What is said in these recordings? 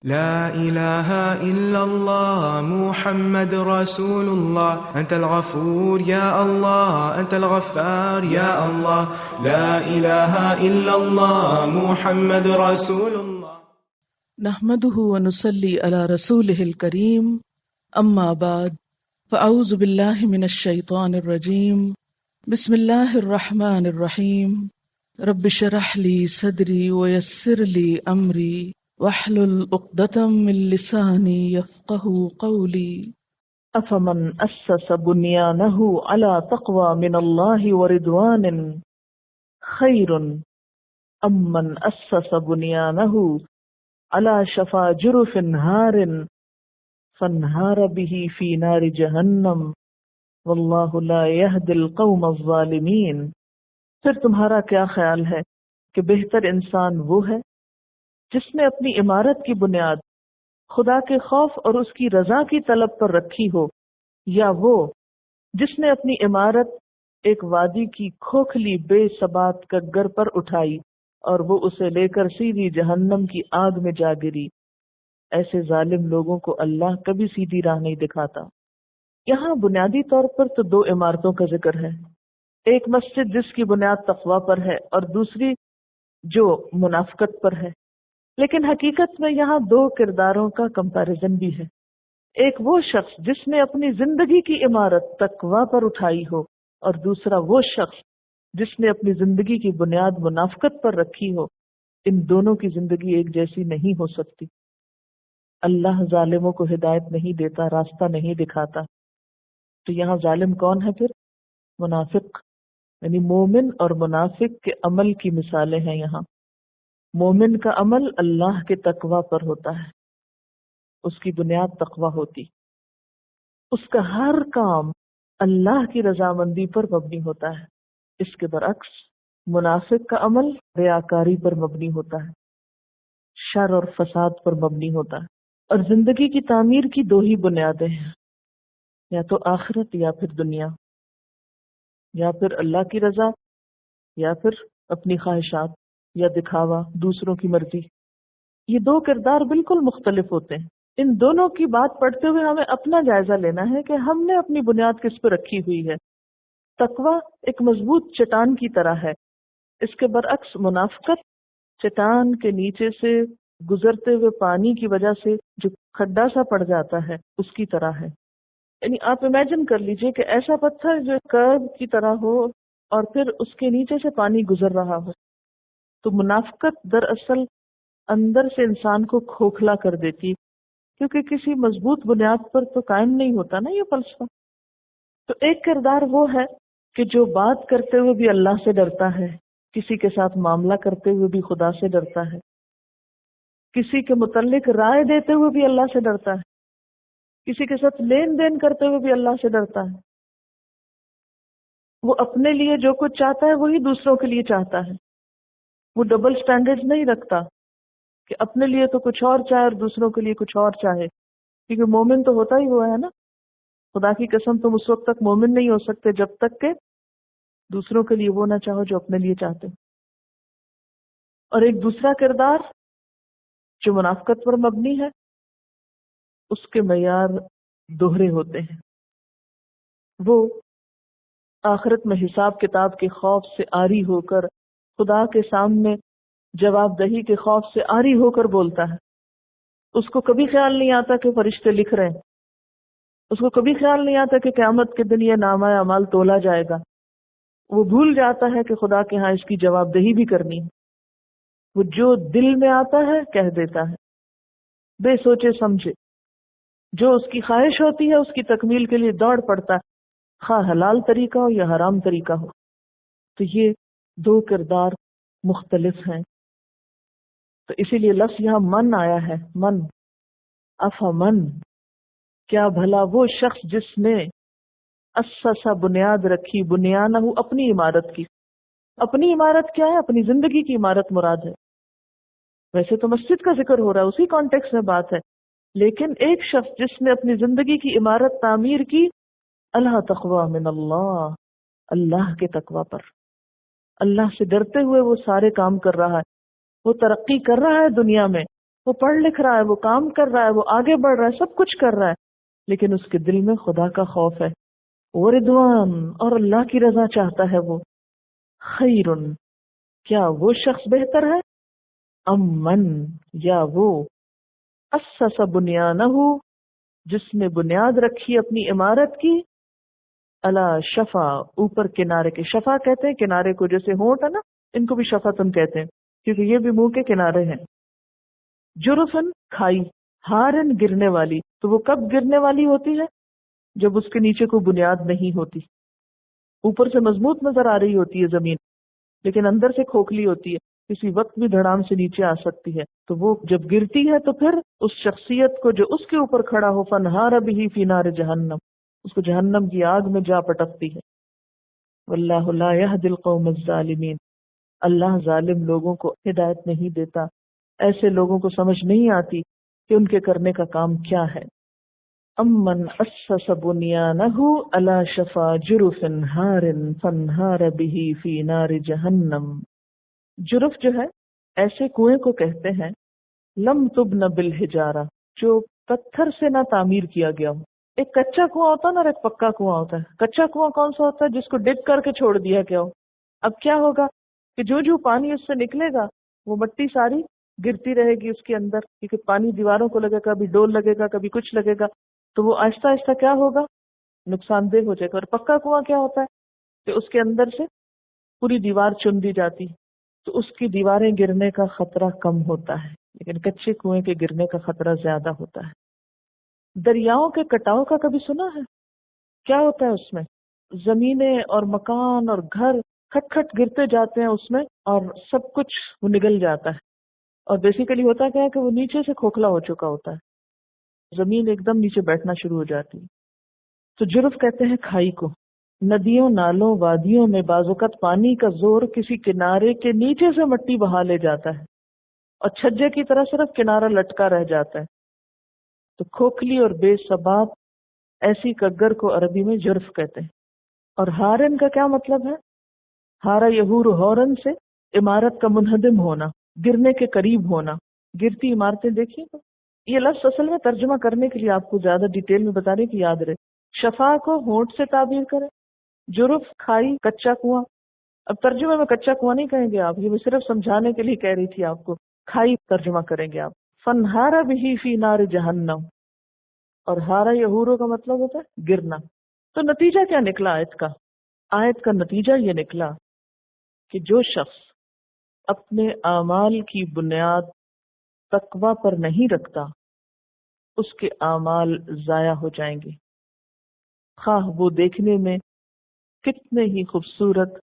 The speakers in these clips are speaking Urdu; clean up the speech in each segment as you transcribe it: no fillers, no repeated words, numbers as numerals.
لا إله إلا الله محمد رسول الله أنت الغفور يا الله أنت الغفار يا الله لا إله إلا الله محمد رسول الله. نحمده ونصلي على رسوله الكريم أما بعد فأعوذ بالله من الشيطان الرجيم بسم الله الرحمن الرحيم رب اشرح لي صدري ويسر لي أمري واحلل عقدة من لساني يفقه قولي. أفمن أسس بنيانه على تقوى من الله ورضوان خير أم من أسس بنيانه على شفا جرف هار فانهار به في نار جہنم واللہ لا يهدي القوم الظالمین. پھر تمہارا کیا خیال ہے کہ بہتر انسان وہ ہے جس نے اپنی عمارت کی بنیاد خدا کے خوف اور اس کی رضا کی طلب پر رکھی ہو، یا وہ جس نے اپنی عمارت ایک وادی کی کھوکھلی بے ثبات گگر پر اٹھائی اور وہ اسے لے کر سیدھی جہنم کی آگ میں جا گری. ایسے ظالم لوگوں کو اللہ کبھی سیدھی راہ نہیں دکھاتا. یہاں بنیادی طور پر تو دو عمارتوں کا ذکر ہے، ایک مسجد جس کی بنیاد تقوی پر ہے اور دوسری جو منافقت پر ہے. لیکن حقیقت میں یہاں دو کرداروں کا کمپیرزن بھی ہے. ایک وہ شخص جس نے اپنی زندگی کی عمارت تقوی پر اٹھائی ہو، اور دوسرا وہ شخص جس نے اپنی زندگی کی بنیاد منافقت پر رکھی ہو. ان دونوں کی زندگی ایک جیسی نہیں ہو سکتی. اللہ ظالموں کو ہدایت نہیں دیتا، راستہ نہیں دکھاتا. تو یہاں ظالم کون ہے پھر؟ منافق. یعنی مومن اور منافق کے عمل کی مثالیں ہیں یہاں. مومن کا عمل اللہ کے تقوی پر ہوتا ہے، اس کی بنیاد تقوی ہوتی، اس کا ہر کام اللہ کی رضامندی پر مبنی ہوتا ہے. اس کے برعکس منافق کا عمل ریاکاری پر مبنی ہوتا ہے، شر اور فساد پر مبنی ہوتا ہے. اور زندگی کی تعمیر کی دو ہی بنیادیں ہیں، یا تو آخرت یا پھر دنیا، یا پھر اللہ کی رضا یا پھر اپنی خواہشات یا دکھاوا، دوسروں کی مرضی. یہ دو کردار بالکل مختلف ہوتے ہیں. ان دونوں کی بات پڑھتے ہوئے ہمیں اپنا جائزہ لینا ہے کہ ہم نے اپنی بنیاد کس پہ رکھی ہوئی ہے. تقوی ایک مضبوط چٹان کی طرح ہے، اس کے برعکس منافقت چٹان کے نیچے سے گزرتے ہوئے پانی کی وجہ سے جو کھڈا سا پڑ جاتا ہے اس کی طرح ہے. یعنی آپ امیجن کر لیجئے کہ ایسا پتھر جو کرب کی طرح ہو اور پھر اس کے نیچے سے پانی گزر رہا ہو. تو منافقت دراصل اندر سے انسان کو کھوکھلا کر دیتی، کیونکہ کسی مضبوط بنیاد پر تو قائم نہیں ہوتا نا یہ فلسفہ. تو ایک کردار وہ ہے کہ جو بات کرتے ہوئے بھی اللہ سے ڈرتا ہے، کسی کے ساتھ معاملہ کرتے ہوئے بھی خدا سے ڈرتا ہے، کسی کے متعلق رائے دیتے ہوئے بھی اللہ سے ڈرتا ہے، کسی کے ساتھ لین دین کرتے ہوئے بھی اللہ سے ڈرتا ہے. وہ اپنے لیے جو کچھ چاہتا ہے وہی دوسروں کے لیے چاہتا ہے. وہ ڈبل سٹینڈرڈ نہیں رکھتا کہ اپنے لیے تو کچھ اور چاہے اور دوسروں کے لیے کچھ اور چاہے. کیونکہ مومن تو ہوتا ہی وہ ہے نا. خدا کی قسم تم اس وقت تک مومن نہیں ہو سکتے جب تک کہ دوسروں کے لیے وہ نہ چاہو جو اپنے لیے چاہتے. اور ایک دوسرا کردار جو منافقت پر مبنی ہے، اس کے معیار دوہرے ہوتے ہیں. وہ آخرت میں حساب کتاب کے خوف سے عاری ہو کر، خدا کے سامنے جواب دہی کے خوف سے عاری ہو کر بولتا ہے. اس کو کبھی خیال نہیں آتا کہ فرشتے لکھ رہے ہیں، اس کو کبھی خیال نہیں آتا کہ قیامت کے دن یہ نامہ اعمال تولا جائے گا. وہ بھول جاتا ہے کہ خدا کے ہاں اس کی جواب دہی بھی کرنی ہے. وہ جو دل میں آتا ہے کہہ دیتا ہے، بے سوچے سمجھے. جو اس کی خواہش ہوتی ہے اس کی تکمیل کے لیے دوڑ پڑتا ہے، خواہ حلال طریقہ ہو یا حرام طریقہ ہو. تو یہ دو کردار مختلف ہیں. تو اسی لیے لفظ یہاں من آیا ہے، من. افمن، کیا بھلا وہ شخص جس نے اسسا بنیاد رکھی، بنیانہ اپنی عمارت کی. اپنی عمارت کیا ہے؟ اپنی زندگی کی عمارت مراد ہے. ویسے تو مسجد کا ذکر ہو رہا ہے، اسی کانٹیکس میں بات ہے. لیکن ایک شخص جس نے اپنی زندگی کی عمارت تعمیر کی اللہ تقوی من اللہ، اللہ کے تقوی پر، اللہ سے ڈرتے ہوئے وہ سارے کام کر رہا ہے. وہ ترقی کر رہا ہے دنیا میں، وہ پڑھ لکھ رہا ہے، وہ کام کر رہا ہے، وہ آگے بڑھ رہا ہے، سب کچھ کر رہا ہے، لیکن اس کے دل میں خدا کا خوف ہے، وہ رضوان اور اللہ کی رضا چاہتا ہے، وہ خیرن، کیا وہ شخص بہتر ہے، امن، یا وہ اسس بنیانہ، جس نے بنیاد رکھی اپنی عمارت کی، الا شفا، اوپر کنارے کے، شفا کہتے ہیں کنارے کو، جیسے ہونٹ ہے نا، ان کو بھی شفتن کہتے ہیں کیونکہ یہ بھی منہ کے کنارے ہیں، جرفن، کھائی، ہارن، گرنے والی، تو وہ کب گرنے والی ہوتی ہے؟ جب اس کے نیچے کوئی بنیاد نہیں ہوتی، اوپر سے مضبوط نظر آ رہی ہوتی ہے زمین، لیکن اندر سے کھوکھلی ہوتی ہے، کسی وقت بھی دھڑام سے نیچے آ سکتی ہے، تو وہ جب گرتی ہے تو پھر اس شخصیت کو جو اس کے اوپر کھڑا ہو، فنہار بہ فی نار جہنم، اس کو جہنم کی آگ میں جا پٹکتی ہے۔ واللہ لا یہدی القوم الظالمین، اللہ ظالم لوگوں کو ہدایت نہیں دیتا، ایسے لوگوں کو سمجھ نہیں آتی کہ ان کے کرنے کا کام کیا ہے۔ امن اسس بنیانہ علی شفا جرف ہار فانہار بہ فی نار جہنم، جرف جو ہے ایسے کنویں کو کہتے ہیں لم تبن بالحجارہ، جو پتھر سے نہ تعمیر کیا گیا ہو۔ ایک کچا کنواں ہوتا ہے نا اور ایک پکا کنواں ہوتا ہے۔ کچا کنواں کون سا ہوتا ہے؟ جس کو ڈگ کر کے چھوڑ دیا گیا ہو۔ اب کیا ہوگا کہ جو جو پانی اس سے نکلے گا وہ مٹی ساری گرتی رہے گی اس کے اندر، کیونکہ پانی دیواروں کو لگے گا، کبھی ڈول لگے گا، کبھی کچھ لگے گا، تو وہ آہستہ آہستہ کیا ہوگا، نقصان دہ ہو جائے گا۔ اور پکا کنواں کیا ہوتا ہے کہ اس کے اندر سے پوری دیوار چن دی جاتی، تو اس کی دیواریں گرنے کا خطرہ کم ہوتا ہے، لیکن کچے کنویں کے گرنے کا خطرہ زیادہ ہوتا ہے۔ دریاؤں کے کٹاؤ کا کبھی سنا ہے؟ کیا ہوتا ہے اس میں؟ زمینیں اور مکان اور گھر کھٹ کھٹ گرتے جاتے ہیں اس میں، اور سب کچھ وہ نگل جاتا ہے۔ اور بیسیکلی ہوتا کیا ہے کہ وہ نیچے سے کھوکھلا ہو چکا ہوتا ہے، زمین ایک دم نیچے بیٹھنا شروع ہو جاتی ہے۔ تو جرف کہتے ہیں کھائی کو۔ ندیوں، نالوں، وادیوں میں بعض اوقات پانی کا زور کسی کنارے کے نیچے سے مٹی بہا لے جاتا ہے، اور چھجے کی طرح صرف کنارہ لٹکا رہ جاتا ہے۔ تو کھوکھلی اور بے ثبات ایسی کگر کو عربی میں جرف کہتے ہیں۔ اور ہارن کا کیا مطلب ہے؟ ہارا یہور ہورن سے عمارت کا منہدم ہونا، گرنے کے قریب ہونا۔ گرتی عمارتیں دیکھیے تو یہ لفظ اصل میں ترجمہ کرنے کے لیے آپ کو زیادہ ڈیٹیل میں بتا رہے کہ یاد رہے۔ شفا کو ہونٹ سے تعبیر کریں، جرف کھائی، کچا کنواں۔ اب ترجمے میں کچا کنواں نہیں کہیں گے آپ، یہ میں صرف سمجھانے کے لیے کہہ رہی تھی آپ کو، کھائی ترجمہ کریں گے آپ۔ فنہارا بہ فی نار جہنم، اور ہارا یہورو کا مطلب ہوتا ہے گرنا۔ تو نتیجہ کیا نکلا آیت کا؟ آیت کا نتیجہ یہ نکلا کہ جو شخص اپنے اعمال کی بنیاد تقوی پر نہیں رکھتا، اس کے اعمال ضائع ہو جائیں گے، خواہ وہ دیکھنے میں کتنے ہی خوبصورت،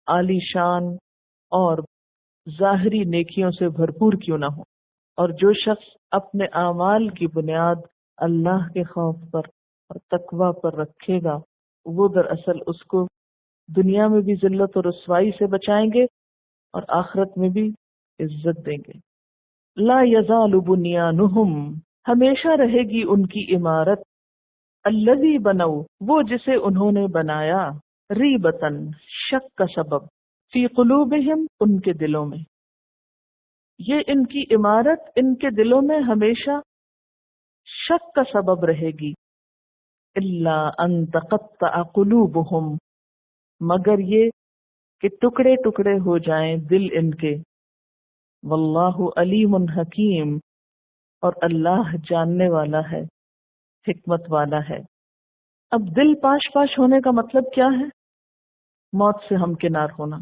عالی شان اور ظاہری نیکیوں سے بھرپور کیوں نہ ہو۔ اور جو شخص اپنے اعمال کی بنیاد اللہ کے خوف پر اور تقوی پر رکھے گا، وہ دراصل اس کو دنیا میں بھی ذلت اور رسوائی سے بچائیں گے اور آخرت میں بھی عزت دیں گے۔ لا یزال بنیانہم، ہمیشہ رہے گی ان کی عمارت، الذی بنوا، وہ جسے انہوں نے بنایا، ریبتن، شک کا سبب، فی قلوبہم، ان کے دلوں میں۔ یہ ان کی عمارت ان کے دلوں میں ہمیشہ شک کا سبب رہے گی، الا ان تقطع قلوبہم، مگر یہ کہ ٹکڑے ٹکڑے ہو جائیں دل ان کے۔ واللہ علیم حکیم، اور اللہ جاننے والا ہے، حکمت والا ہے۔ اب دل پاش پاش ہونے کا مطلب کیا ہے؟ موت سے ہمکنار ہونا،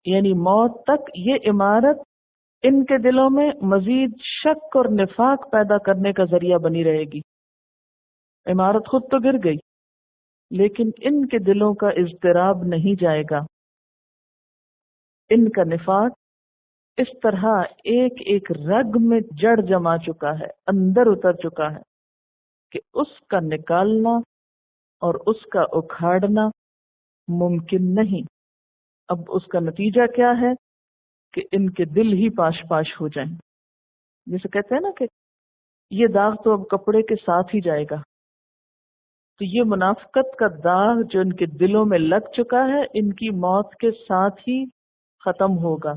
یعنی موت تک یہ عمارت ان کے دلوں میں مزید شک اور نفاق پیدا کرنے کا ذریعہ بنی رہے گی۔ عمارت خود تو گر گئی، لیکن ان کے دلوں کا اضطراب نہیں جائے گا۔ ان کا نفاق اس طرح ایک ایک رگ میں جڑ جما چکا ہے، اندر اتر چکا ہے کہ اس کا نکالنا اور اس کا اکھاڑنا ممکن نہیں۔ اب اس کا نتیجہ کیا ہے کہ ان کے دل ہی پاش پاش ہو جائیں۔ جیسے کہتے ہیں نا کہ یہ داغ تو اب کپڑے کے ساتھ ہی جائے گا، تو یہ منافقت کا داغ جو ان کے دلوں میں لگ چکا ہے، ان کی موت کے ساتھ ہی ختم ہوگا۔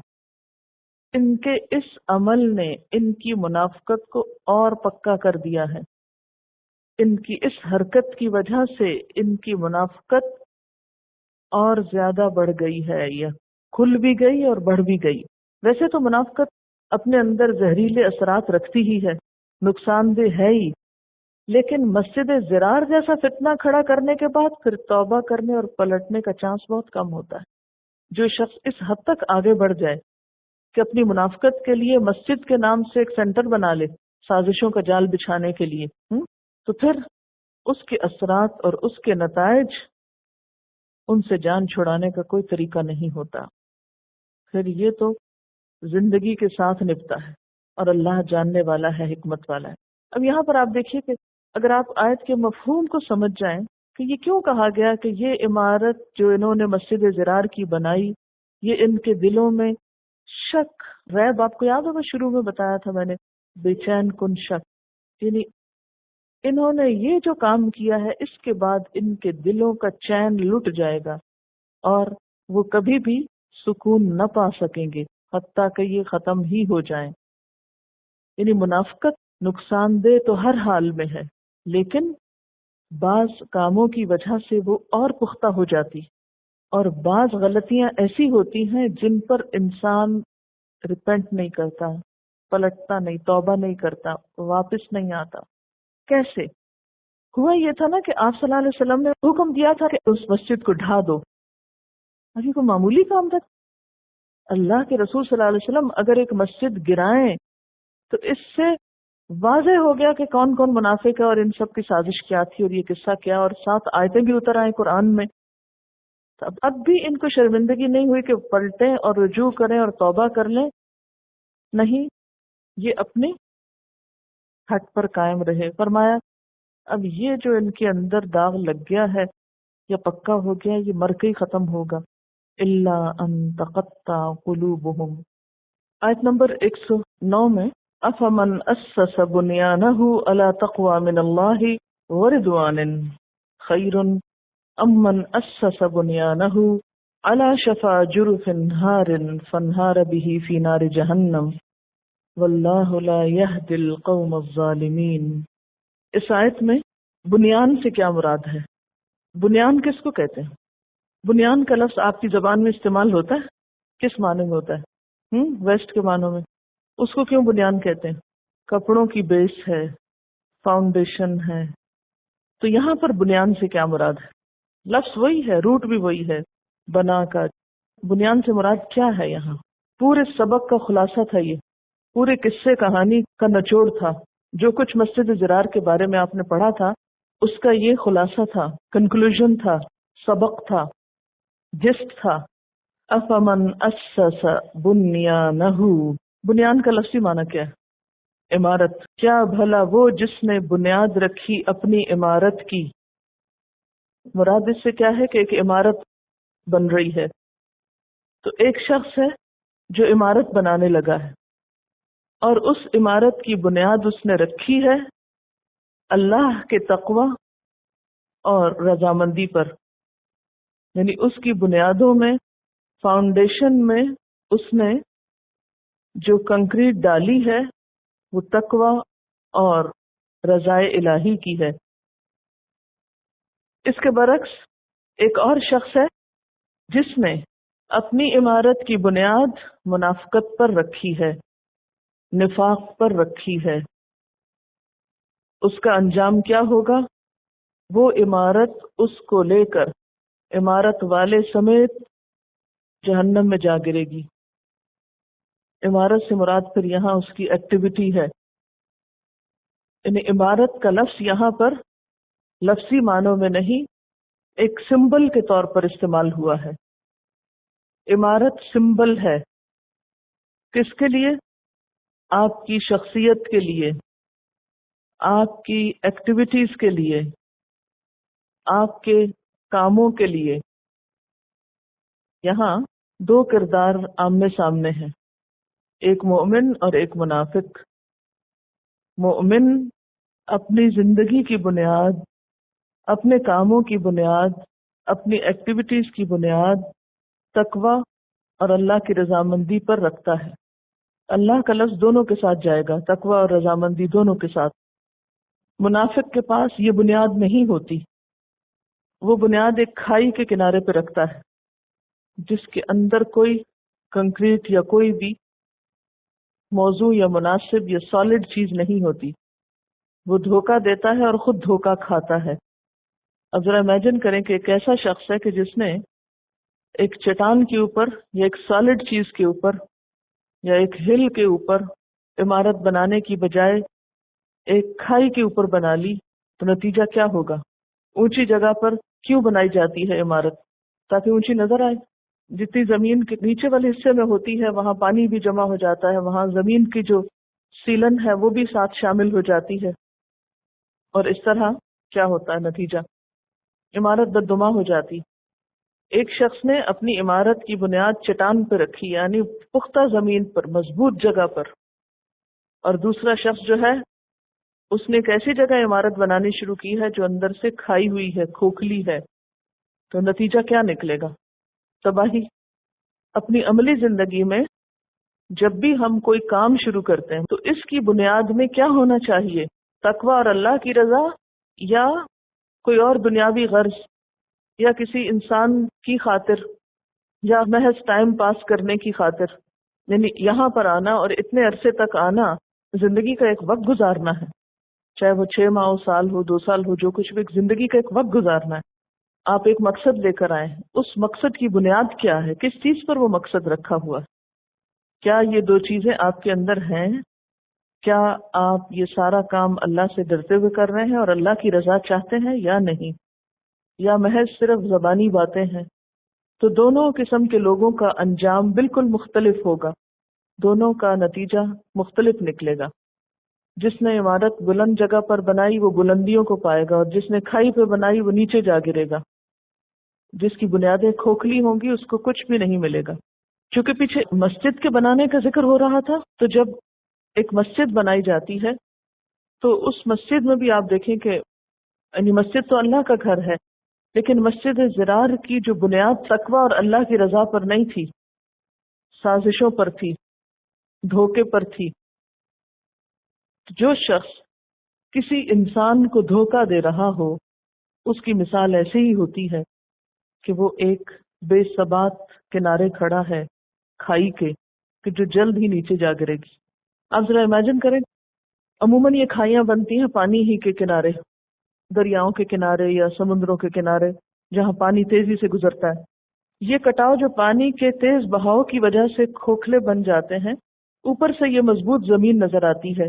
ان کے اس عمل نے ان کی منافقت کو اور پکا کر دیا ہے، ان کی اس حرکت کی وجہ سے ان کی منافقت اور زیادہ بڑھ گئی ہے، یا کھل بھی گئی اور بڑھ بھی گئی۔ ویسے تو منافقت اپنے اندر زہریلے اثرات رکھتی ہی ہے، نقصان دہ ہے ہی، لیکن مسجد زرار جیسا فتنہ کھڑا کرنے کے بعد پھر توبہ کرنے اور پلٹنے کا چانس بہت کم ہوتا ہے۔ جو شخص اس حد تک آگے بڑھ جائے کہ اپنی منافقت کے لیے مسجد کے نام سے ایک سینٹر بنا لے سازشوں کا جال بچھانے کے لیے، تو پھر اس کے اثرات اور اس کے نتائج ان سے جان چھڑانے کا کوئی طریقہ نہیں ہوتا۔ پھر یہ تو زندگی کے ساتھ نپتا ہے، اور اللہ جاننے والا ہے، حکمت والا ہے۔ اب یہاں پر آپ دیکھیے کہ اگر آپ آیت کے مفہوم کو سمجھ جائیں کہ یہ کیوں کہا گیا کہ یہ عمارت جو انہوں نے مسجد زرار کی بنائی، یہ ان کے دلوں میں شک، ریب، آپ کو یاد ہوگا شروع میں بتایا تھا میں نے، بے چین کن شک، یعنی انہوں نے یہ جو کام کیا ہے اس کے بعد ان کے دلوں کا چین لٹ جائے گا اور وہ کبھی بھی سکون نہ پا سکیں گے حتیٰ کہ یہ ختم ہی ہو جائیں۔ یعنی منافقت نقصان دہ تو ہر حال میں ہے، لیکن بعض کاموں کی وجہ سے وہ اور پختہ ہو جاتی، اور بعض غلطیاں ایسی ہوتی ہیں جن پر انسان ریپینٹ نہیں کرتا، پلٹتا نہیں، توبہ نہیں کرتا، واپس نہیں آتا۔ کیسے؟ ہوا یہ تھا نا کہ آپ صلی اللہ علیہ وسلم نے حکم دیا تھا کہ اس مسجد کو ڈھا دو، ابھی کوئی معمولی کام تھا؟ اللہ کے رسول صلی اللہ علیہ وسلم اگر ایک مسجد گرائیں تو اس سے واضح ہو گیا کہ کون کون منافق ہے اور ان سب کی سازش کیا تھی اور یہ قصہ کیا، اور 7 آیتیں بھی اتر آئیں قرآن میں۔ تو اب بھی ان کو شرمندگی نہیں ہوئی کہ پلٹیں اور رجوع کریں اور توبہ کر لیں، نہیں، یہ اپنے حق پر قائم رہے۔ فرمایا اب یہ جو ان کے اندر داغ لگ گیا ہے یا پکا ہو گیا، یہ مر کے ہی ختم ہوگا۔ الا ان تقطع قلوبهم، آیت نمبر 109 میں، افمن اسس بنیانہ علی تقوی من اللہ ورضوان خیر ام من اسس بنیانہ علی شفا جرف ہار فانہار به فی نار جہنم واللہ لا یہدی القوم الظالمین۔ اس آیت میں بنیان سے کیا مراد ہے؟ بنیان کس کو کہتے ہیں؟ بنیان کا لفظ آپ کی زبان میں استعمال ہوتا ہے، کس معنی میں ہوتا ہے؟ ویسٹ کے معنوں میں۔ اس کو کیوں بنیان کہتے ہیں؟ کپڑوں کی بیس ہے، فاؤنڈیشن ہے۔ تو یہاں پر بنیان سے کیا مراد ہے؟ لفظ وہی ہے، روٹ بھی وہی ہے، بنا کا۔ بنیان سے مراد کیا ہے یہاں؟ پورے سبق کا خلاصہ تھا، یہ پورے قصے کہانی کا نچوڑ تھا۔ جو کچھ مسجد زرار کے بارے میں آپ نے پڑھا تھا اس کا یہ خلاصہ تھا، کنکلوژن تھا، سبق تھا، جسٹ تھا۔ افمن اسس بنیانہ، بنیان کا لفظی معنی کیا ہے؟ عمارت۔ کیا بھلا وہ جس نے بنیاد رکھی اپنی عمارت کی، مراد اس سے کیا ہے کہ ایک عمارت بن رہی ہے، تو ایک شخص ہے جو عمارت بنانے لگا ہے اور اس عمارت کی بنیاد اس نے رکھی ہے اللہ کے تقوی اور رضامندی پر، یعنی اس کی بنیادوں میں، فاؤنڈیشن میں اس نے جو کنکریٹ ڈالی ہے وہ تقوی اور رضائے الہی کی ہے۔ اس کے برعکس ایک اور شخص ہے جس نے اپنی عمارت کی بنیاد منافقت پر رکھی ہے، نفاق پر رکھی ہے۔ اس کا انجام کیا ہوگا؟ وہ عمارت اس کو لے کر عمارت والے سمیت جہنم میں جا گرے گی۔ عمارت سے مراد پھر یہاں اس کی ایکٹیویٹی ہے، یعنی عمارت کا لفظ یہاں پر لفظی معنوں میں نہیں، ایک سمبل کے طور پر استعمال ہوا ہے۔ عمارت سمبل ہے، کس کے لیے؟ آپ کی شخصیت کے لیے، آپ کی ایکٹیویٹیز کے لیے، آپ کے کاموں کے لیے۔ یہاں 2 کردار آمنے سامنے ہیں، ایک مومن اور ایک منافق۔ مومن اپنی زندگی کی بنیاد، اپنے کاموں کی بنیاد، اپنی ایکٹیویٹیز کی بنیاد تقوی اور اللہ کی رضامندی پر رکھتا ہے، اللہ کا لفظ دونوں کے ساتھ جائے گا، تقوی اور رضامندی دونوں کے ساتھ۔ منافق کے پاس یہ بنیاد نہیں ہوتی، وہ بنیاد ایک کھائی کے کنارے پہ رکھتا ہے جس کے اندر کوئی کنکریٹ یا کوئی بھی موضوع یا مناسب یا سالڈ چیز نہیں ہوتی۔ وہ دھوکہ دیتا ہے اور خود دھوکہ کھاتا ہے۔ اب ذرا امیجن کریں کہ ایک ایسا شخص ہے کہ جس نے ایک چٹان کے اوپر یا ایک سالڈ چیز کے اوپر یا ایک ہل کے اوپر عمارت بنانے کی بجائے ایک کھائی کے اوپر بنا لی، تو نتیجہ کیا ہوگا؟ اونچی جگہ پر کیوں بنائی جاتی ہے عمارت؟ تاکہ اونچی نظر آئے۔ جتنی زمین کے نیچے والے حصے میں ہوتی ہے وہاں پانی بھی جمع ہو جاتا ہے، وہاں زمین کی جو سیلن ہے وہ بھی ساتھ شامل ہو جاتی ہے، اور اس طرح کیا ہوتا ہے نتیجہ؟ عمارت بددما ہو جاتی۔ ایک شخص نے اپنی عمارت کی بنیاد چٹان پہ رکھی، یعنی پختہ زمین پر، مضبوط جگہ پر، اور دوسرا شخص جو ہے اس نے ایک ایسی جگہ عمارت بنانی شروع کی ہے جو اندر سے کھائی ہوئی ہے، کھوکھلی ہے، تو نتیجہ کیا نکلے گا؟ تباہی۔ اپنی عملی زندگی میں جب بھی ہم کوئی کام شروع کرتے ہیں تو اس کی بنیاد میں کیا ہونا چاہیے؟ تقوی اور اللہ کی رضا، یا کوئی اور دنیاوی غرض، یا کسی انسان کی خاطر، یا محض ٹائم پاس کرنے کی خاطر؟ یعنی یہاں پر آنا اور اتنے عرصے تک آنا زندگی کا ایک وقت گزارنا ہے، چاہے وہ 6 ماہ ہو، سال ہو، 2 سال ہو، جو کچھ بھی، زندگی کا ایک وقت گزارنا ہے۔ آپ ایک مقصد لے کر آئے ہیں، اس مقصد کی بنیاد کیا ہے؟ کس چیز پر وہ مقصد رکھا ہوا ہے؟ کیا یہ 2 چیزیں آپ کے اندر ہیں؟ کیا آپ یہ سارا کام اللہ سے ڈرتے ہوئے کر رہے ہیں اور اللہ کی رضا چاہتے ہیں یا نہیں؟ یا محض صرف زبانی باتیں ہیں؟ تو دونوں قسم کے لوگوں کا انجام بالکل مختلف ہوگا، دونوں کا نتیجہ مختلف نکلے گا۔ جس نے عمارت بلند جگہ پر بنائی وہ بلندیوں کو پائے گا، اور جس نے کھائی پہ بنائی وہ نیچے جا گرے گا۔ جس کی بنیادیں کھوکھلی ہوں گی اس کو کچھ بھی نہیں ملے گا۔ چونکہ پیچھے مسجد کے بنانے کا ذکر ہو رہا تھا، تو جب ایک مسجد بنائی جاتی ہے تو اس مسجد میں بھی آپ دیکھیں کہ یعنی مسجد تو اللہ کا گھر ہے، لیکن مسجد زرار کی جو بنیاد تقوی اور اللہ کی رضا پر نہیں تھی، سازشوں پر تھی، دھوکے پر تھی۔ جو شخص کسی انسان کو دھوکہ دے رہا ہو اس کی مثال ایسے ہی ہوتی ہے کہ وہ ایک بے ثبات کنارے کھڑا ہے کھائی کے، کہ جو جلد ہی نیچے جا گرے گی۔ آپ ذرا امیجن کریں، عموماً یہ کھائیاں بنتی ہیں پانی ہی کے کنارے، دریاؤں کے کنارے یا سمندروں کے کنارے جہاں پانی تیزی سے گزرتا ہے۔ یہ کٹاؤ جو پانی کے تیز بہاؤ کی وجہ سے کھوکھلے بن جاتے ہیں، اوپر سے یہ مضبوط زمین نظر آتی ہے،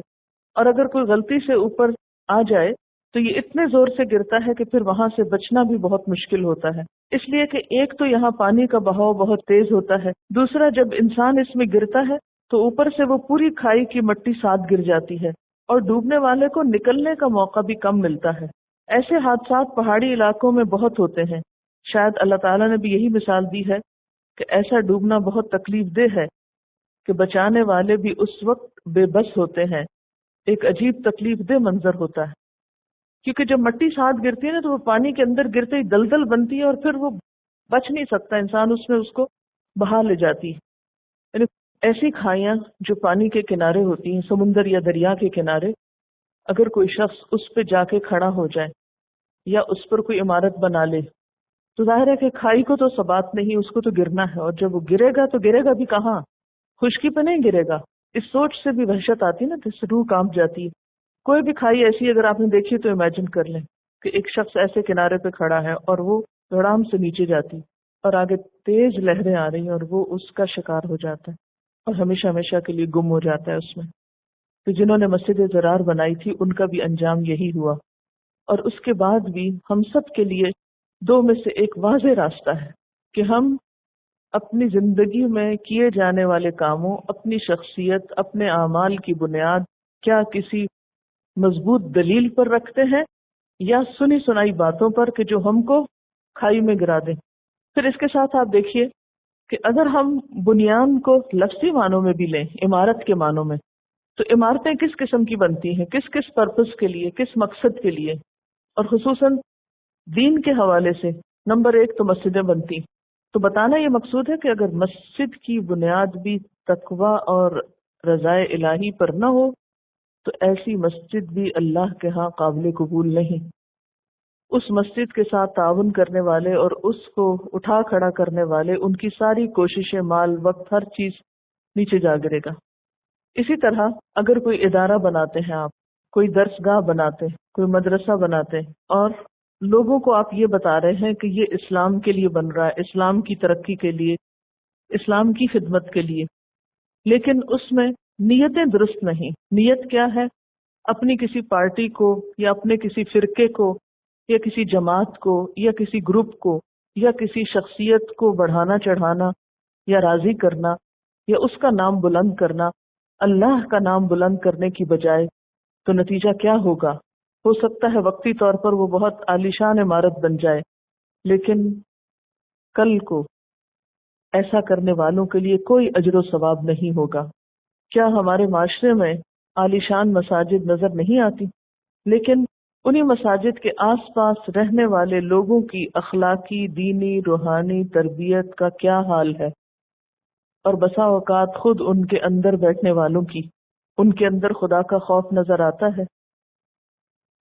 اور اگر کوئی غلطی سے اوپر آ جائے تو یہ اتنے زور سے گرتا ہے کہ پھر وہاں سے بچنا بھی بہت مشکل ہوتا ہے۔ اس لیے کہ ایک تو یہاں پانی کا بہاؤ بہت تیز ہوتا ہے، دوسرا جب انسان اس میں گرتا ہے تو اوپر سے وہ پوری کھائی کی مٹی ساتھ گر جاتی ہے، اور ڈوبنے والے کو نکلنے کا موقع بھی کم ملتا ہے۔ ایسے حادثات پہاڑی علاقوں میں بہت ہوتے ہیں۔ شاید اللہ تعالیٰ نے بھی یہی مثال دی ہے کہ ایسا ڈوبنا بہت تکلیف دہ ہے کہ بچانے والے بھی اس وقت بے بس ہوتے ہیں۔ ایک عجیب تکلیف دہ منظر ہوتا ہے، کیونکہ جب مٹی ساتھ گرتی ہے نا تو وہ پانی کے اندر گرتے ہی دلدل بنتی ہے، اور پھر وہ بچ نہیں سکتا انسان، اس میں اس کو بہا لے جاتی ہے۔ یعنی ایسی کھائیاں جو پانی کے کنارے ہوتی ہیں، سمندر یا دریا کے کنارے، اگر کوئی شخص اس پہ جا کے کھڑا ہو جائے یا اس پر کوئی عمارت بنا لے تو ظاہر ہے کہ کھائی کو تو ثبات نہیں، اس کو تو گرنا ہے، اور جب وہ گرے گا تو گرے گا بھی کہاں؟ خشکی پہ نہیں گرے گا۔ اس سوچ سے بھی وحشت آتی نا، تو روح کانپ جاتی ہے۔ کوئی بھی کھائی ایسی اگر آپ نے دیکھی تو امیجن کر لیں کہ ایک شخص ایسے کنارے پہ کھڑا ہے اور وہ دھڑام سے نیچے جاتی اور آگے تیز لہریں آ رہی ہیں اور وہ اس کا شکار ہو جاتا ہے اور ہمیشہ ہمیشہ کے لیے گم ہو جاتا ہے اس میں۔ تو جنہوں نے مسجد زرار بنائی تھی ان کا بھی انجام یہی ہوا، اور اس کے بعد بھی ہم سب کے لیے 2 میں سے ایک واضح راستہ ہے کہ ہم اپنی زندگی میں کیے جانے والے کاموں، اپنی شخصیت، اپنے اعمال کی بنیاد کیا کسی مضبوط دلیل پر رکھتے ہیں یا سنی سنائی باتوں پر کہ جو ہم کو کھائی میں گرا دیں۔ پھر اس کے ساتھ آپ دیکھیے کہ اگر ہم بنیان کو لفظی معنوں میں بھی لیں، عمارت کے معنوں میں، تو عمارتیں کس قسم کی بنتی ہیں، کس کس پرپس کے لیے، کس مقصد کے لیے، اور خصوصاً دین کے حوالے سے نمبر 1 تو مسجدیں بنتی۔ تو بتانا یہ مقصود ہے کہ اگر مسجد کی بنیاد بھی تقوی اور رضائے الہی پر نہ ہو تو ایسی مسجد بھی اللہ کے ہاں قابل قبول نہیں۔ اس مسجد کے ساتھ تعاون کرنے والے اور اس کو اٹھا کھڑا کرنے والے، ان کی ساری کوششیں، مال، وقت، ہر چیز نیچے جا گرے گا۔ اسی طرح اگر کوئی ادارہ بناتے ہیں آپ، کوئی درسگاہ بناتے ہیں، کوئی مدرسہ بناتے ہیں، اور لوگوں کو آپ یہ بتا رہے ہیں کہ یہ اسلام کے لیے بن رہا ہے، اسلام کی ترقی کے لیے، اسلام کی خدمت کے لیے، لیکن اس میں نیتیں درست نہیں۔ نیت کیا ہے؟ اپنی کسی پارٹی کو یا اپنے کسی فرقے کو یا کسی جماعت کو یا کسی گروپ کو یا کسی شخصیت کو بڑھانا چڑھانا یا راضی کرنا یا اس کا نام بلند کرنا، اللہ کا نام بلند کرنے کی بجائے، تو نتیجہ کیا ہوگا؟ ہو سکتا ہے وقتی طور پر وہ بہت عالیشان عمارت بن جائے، لیکن کل کو ایسا کرنے والوں کے لیے کوئی اجر و ثواب نہیں ہوگا۔ کیا ہمارے معاشرے میں عالیشان مساجد نظر نہیں آتی؟ لیکن انہی مساجد کے آس پاس رہنے والے لوگوں کی اخلاقی، دینی، روحانی تربیت کا کیا حال ہے، اور بسا اوقات خود ان کے اندر بیٹھنے والوں کی، ان کے اندر خدا کا خوف نظر آتا ہے۔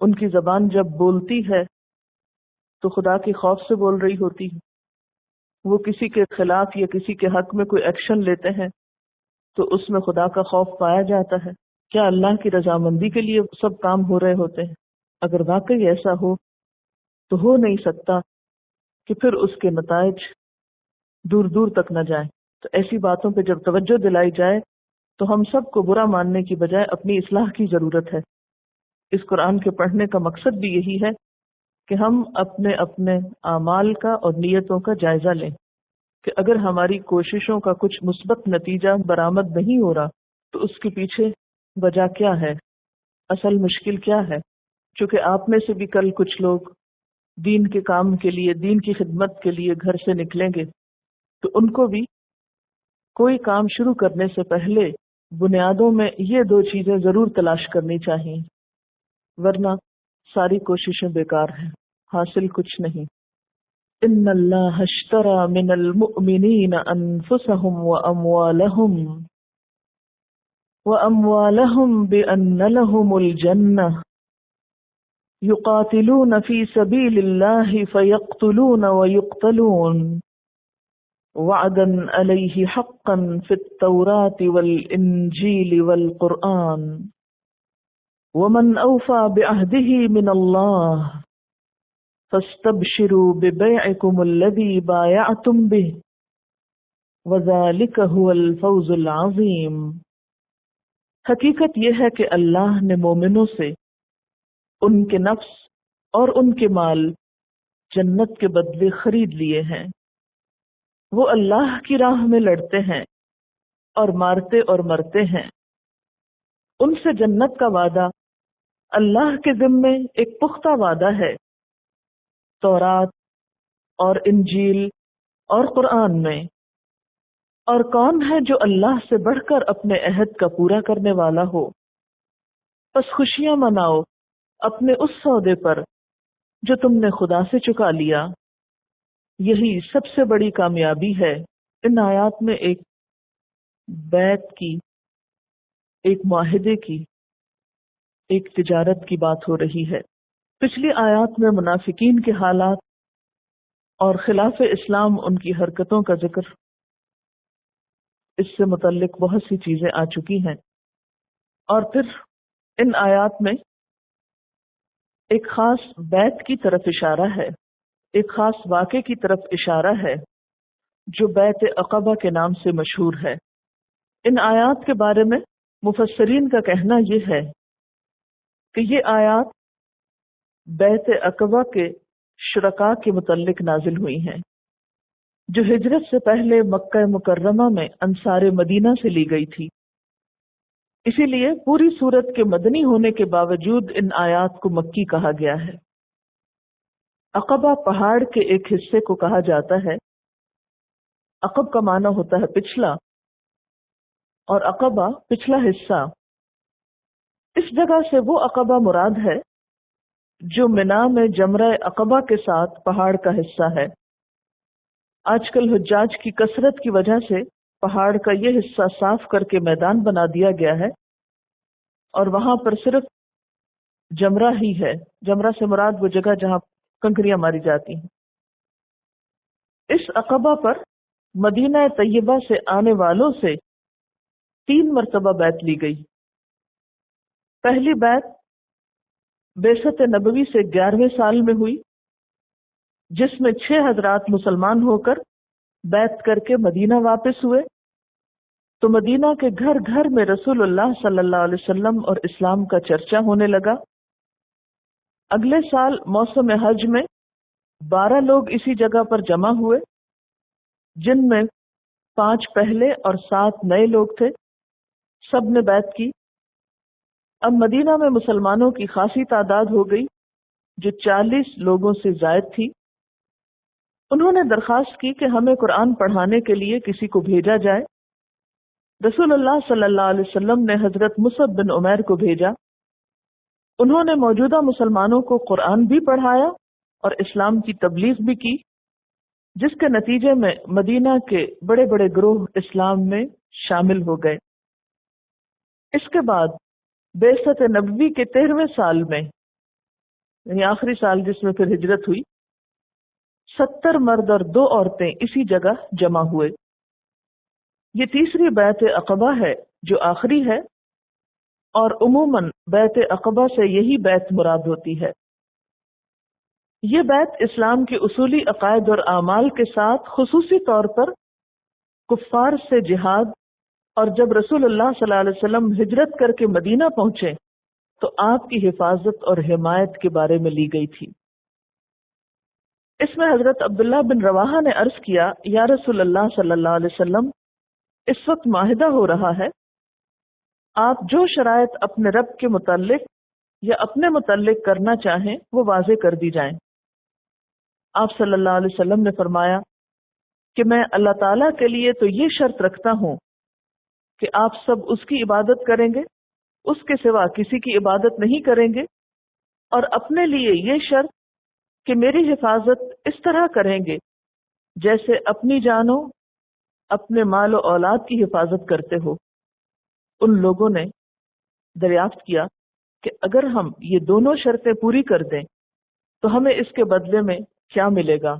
ان کی زبان جب بولتی ہے تو خدا کے خوف سے بول رہی ہوتی ہے۔ وہ کسی کے خلاف یا کسی کے حق میں کوئی ایکشن لیتے ہیں تو اس میں خدا کا خوف پایا جاتا ہے۔ کیا اللہ کی رضامندی کے لیے سب کام ہو رہے ہوتے ہیں؟ اگر واقعی ایسا ہو تو ہو نہیں سکتا کہ پھر اس کے نتائج دور دور تک نہ جائیں۔ تو ایسی باتوں پہ جب توجہ دلائی جائے تو ہم سب کو برا ماننے کی بجائے اپنی اصلاح کی ضرورت ہے۔ اس قرآن کے پڑھنے کا مقصد بھی یہی ہے کہ ہم اپنے اپنے اعمال کا اور نیتوں کا جائزہ لیں کہ اگر ہماری کوششوں کا کچھ مثبت نتیجہ برآمد نہیں ہو رہا تو اس کے پیچھے وجہ کیا ہے، اصل مشکل کیا ہے۔ چونکہ آپ میں سے بھی کل کچھ لوگ دین کے کام کے لیے، دین کی خدمت کے لیے گھر سے نکلیں گے، تو ان کو بھی کوئی کام شروع کرنے سے پہلے بنیادوں میں یہ دو چیزیں ضرور تلاش کرنی چاہیے، ورنہ ساری کوششیں بیکار ہیں، حاصل کچھ نہیں۔ ان اللہ اشتری من المؤمنین انفسهم واموالهم بان لهم الجنہ یقاتلون فی سبیل اللہ فیقتلون ویقتلون وعدا علیہ حقا فی التوراۃ والانجیل والقرآن ومن اوفى بعہدہ من اللہ فاستبشروا ببیعکم الذی بایعتم بہ وذلک هو الفوز العظیم۔ حقیقت یہ ہے کہ اللہ نے مومنوں سے ان کے نفس اور ان کے مال جنت کے بدلے خرید لیے ہیں۔ وہ اللہ کی راہ میں لڑتے ہیں اور مارتے اور مرتے ہیں۔ ان سے جنت کا وعدہ اللہ کے ذمے ایک پختہ وعدہ ہے، تورات اور انجیل اور قرآن میں۔ اور کون ہے جو اللہ سے بڑھ کر اپنے عہد کا پورا کرنے والا ہو؟ بس خوشیاں مناؤ اپنے اس سودے پر جو تم نے خدا سے چکا لیا، یہی سب سے بڑی کامیابی ہے۔ ان آیات میں ایک بیعت کی، ایک معاہدے کی، ایک تجارت کی بات ہو رہی ہے۔ پچھلی آیات میں منافقین کے حالات اور خلاف اسلام ان کی حرکتوں کا ذکر، اس سے متعلق بہت سی چیزیں آ چکی ہیں، اور پھر ان آیات میں ایک خاص بیعت کی طرف اشارہ ہے، ایک خاص واقعے کی طرف اشارہ ہے جو بیعت عقبہ کے نام سے مشہور ہے۔ ان آیات کے بارے میں مفسرین کا کہنا یہ ہے کہ یہ آیات بیعت عقبہ کے شرکاء کے متعلق نازل ہوئی ہیں جو ہجرت سے پہلے مکہ مکرمہ میں انصار مدینہ سے لی گئی تھی۔ اسی لیے پوری سورت کے مدنی ہونے کے باوجود ان آیات کو مکی کہا گیا ہے۔ عقبہ پہاڑ کے ایک حصے کو کہا جاتا ہے۔ عقب کا معنی ہوتا ہے پچھلا، اور عقبہ پچھلا حصہ۔ اس جگہ سے وہ عقبہ مراد ہے جو منا میں جمرہ عقبہ کے ساتھ پہاڑ کا حصہ ہے۔ آج کل حجاج کی کثرت کی وجہ سے پہاڑ کا یہ حصہ صاف کر کے میدان بنا دیا گیا ہے، اور وہاں پر صرف جمرہ ہی ہے. جمرہ سے مراد وہ جگہ جہاں کنکریاں ماری جاتی ہیں. اس عقبہ پر مدینہ طیبہ سے آنے والوں سے 3 مرتبہ بیعت لی گئی. پہلی بیعت بعثت نبوی سے 11ویں سال میں ہوئی، جس میں 6 حضرات مسلمان ہو کر بیعت کر کے مدینہ واپس ہوئے. تو مدینہ کے گھر گھر میں رسول اللہ صلی اللہ علیہ وسلم اور اسلام کا چرچا ہونے لگا. اگلے سال موسم حج میں 12 لوگ اسی جگہ پر جمع ہوئے، جن میں 5 پہلے اور 7 نئے لوگ تھے. سب نے بیعت کی. اب مدینہ میں مسلمانوں کی خاصی تعداد ہو گئی جو 40 لوگوں سے زائد تھی. انہوں نے درخواست کی کہ ہمیں قرآن پڑھانے کے لیے کسی کو بھیجا جائے. رسول اللہ صلی اللہ علیہ وسلم نے حضرت مصعب بن عمیر کو بھیجا. انہوں نے موجودہ مسلمانوں کو قرآن بھی پڑھایا اور اسلام کی تبلیغ بھی کی، جس کے نتیجے میں مدینہ کے بڑے بڑے گروہ اسلام میں شامل ہو گئے. اس کے بعد بعثت نبوی کے 13ویں سال میں، یعنی آخری سال جس میں پھر ہجرت ہوئی، 70 مرد اور 2 عورتیں اسی جگہ جمع ہوئے. یہ تیسری بیعت عقبہ ہے جو آخری ہے، اور عموماً بیعت عقبہ سے یہی بیعت مراد ہوتی ہے. یہ بیعت اسلام کے اصولی عقائد اور اعمال کے ساتھ خصوصی طور پر کفار سے جہاد، اور جب رسول اللہ صلی اللہ علیہ وسلم ہجرت کر کے مدینہ پہنچے تو آپ کی حفاظت اور حمایت کے بارے میں لی گئی تھی. اس میں حضرت عبداللہ بن رواحہ نے عرض کیا، یا رسول اللہ صلی اللہ علیہ وسلم، اس وقت معاہدہ ہو رہا ہے، آپ جو شرائط اپنے رب کے متعلق یا اپنے متعلق کرنا چاہیں وہ واضح کر دی جائیں. آپ صلی اللہ علیہ وسلم نے فرمایا کہ میں اللہ تعالیٰ کے لیے تو یہ شرط رکھتا ہوں کہ آپ سب اس کی عبادت کریں گے، اس کے سوا کسی کی عبادت نہیں کریں گے، اور اپنے لیے یہ شرط کہ میری حفاظت اس طرح کریں گے جیسے اپنی جانوں، اپنے مال و اولاد کی حفاظت کرتے ہو. ان لوگوں نے دریافت کیا کہ اگر ہم یہ دونوں شرطیں پوری کر دیں تو ہمیں اس کے بدلے میں کیا ملے گا؟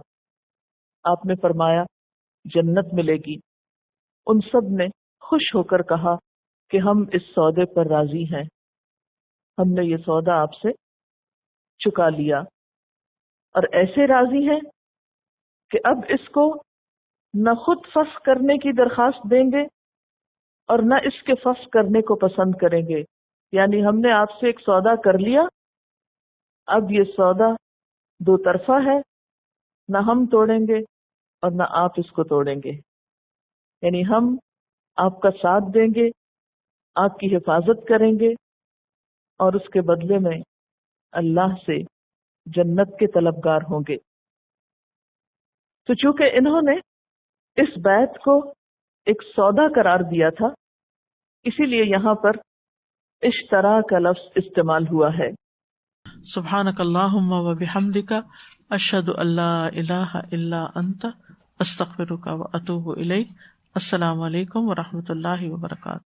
آپ نے فرمایا جنت ملے گی. ان سب نے خوش ہو کر کہا کہ ہم اس سودے پر راضی ہیں، ہم نے یہ سودا آپ سے چکا لیا، اور ایسے راضی ہیں کہ اب اس کو نہ خود فسخ کرنے کی درخواست دیں گے اور نہ اس کے فسخ کرنے کو پسند کریں گے. یعنی ہم نے آپ سے ایک سودا کر لیا، اب یہ سودا 2 طرفہ ہے، نہ ہم توڑیں گے اور نہ آپ اس کو توڑیں گے. یعنی ہم آپ کا ساتھ دیں گے، آپ کی حفاظت کریں گے، اور اس کے بدلے میں اللہ سے جنت کے طلبگار ہوں گے. تو چونکہ انہوں نے اس بیعت کو ایک سودا قرار دیا تھا، اسی لیے یہاں پر اشترا کا لفظ استعمال ہوا ہے. سبحانک اللہم و بحمدک، اشہد ان لا الہ الا انت، استغفرک و اتوب الیک. السلام علیکم و رحمۃ اللہ وبرکاتہ.